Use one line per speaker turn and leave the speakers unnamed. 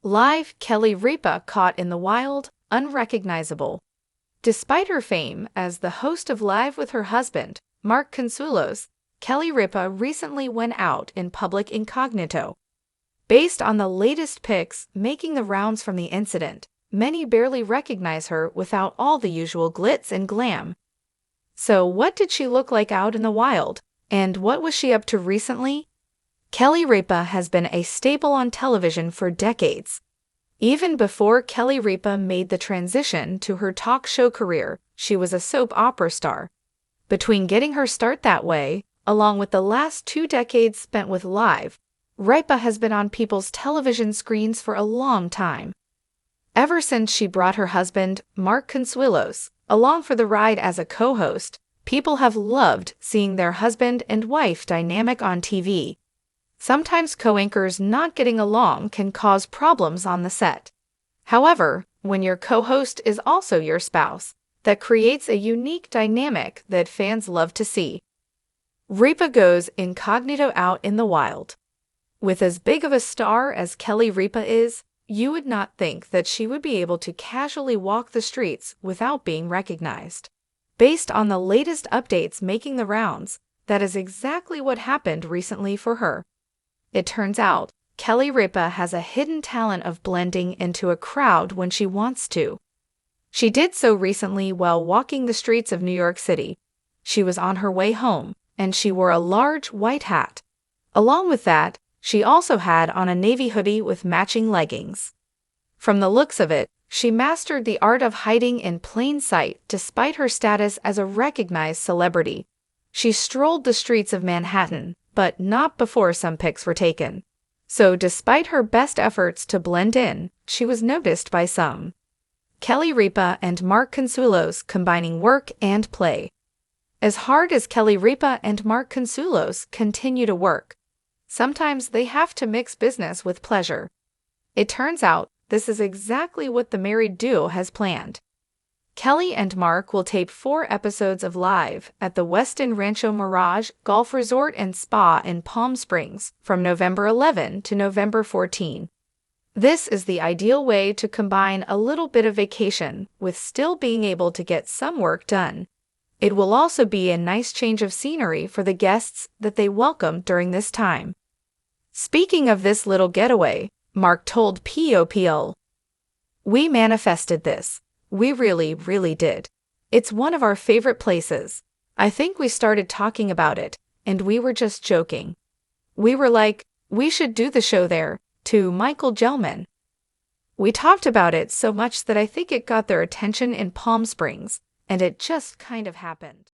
Live Kelly Ripa caught in the wild, unrecognizable. Despite her fame as the host of Live with her husband, Mark Consuelos, Kelly Ripa recently went out in public incognito. Based on the latest pics making the rounds from the incident, many barely recognize her without all the usual glitz and glam. So what did she look like out in the wild? And what was she up to recently? Kelly Ripa has been a staple on television for decades. Even before Kelly Ripa made the transition to her talk show career, she was a soap opera star. Between getting her start that way, along with the last 2 decades spent with Live, Ripa has been on people's television screens for a long time. Ever since she brought her husband, Mark Consuelos, along for the ride as a co-host, people have loved seeing their husband and wife dynamic on TV. Sometimes co-anchors not getting along can cause problems on the set. However, when your co-host is also your spouse, that creates a unique dynamic that fans love to see. Ripa goes incognito out in the wild. With as big of a star as Kelly Ripa is, you would not think that she would be able to casually walk the streets without being recognized. Based on the latest updates making the rounds, that is exactly what happened recently for her. It turns out, Kelly Ripa has a hidden talent of blending into a crowd when she wants to. She did so recently while walking the streets of New York City. She was on her way home, and she wore a large white hat. Along with that, she also had on a navy hoodie with matching leggings. From the looks of it, she mastered the art of hiding in plain sight despite her status as a recognized celebrity. She strolled the streets of Manhattan, but not before some pics were taken. So despite her best efforts to blend in, she was noticed by some. Kelly Ripa and Mark Consuelos combining work and play. As hard as Kelly Ripa and Mark Consuelos continue to work, sometimes they have to mix business with pleasure. It turns out this is exactly what the married duo has planned. Kelly and Mark will tape 4 episodes of Live at the Westin Rancho Mirage Golf Resort and Spa in Palm Springs from November 11 to November 14. This is the ideal way to combine a little bit of vacation with still being able to get some work done. It will also be a nice change of scenery for the guests that they welcome during this time. Speaking of this little getaway, Mark told POPL, "We manifested this. We really, really did. It's one of our favorite places. I think we started talking about it, and we were just joking. We were like, we should do the show there, to Michael Gelman. We talked about it so much that I think it got their attention in Palm Springs, and it just kind of happened."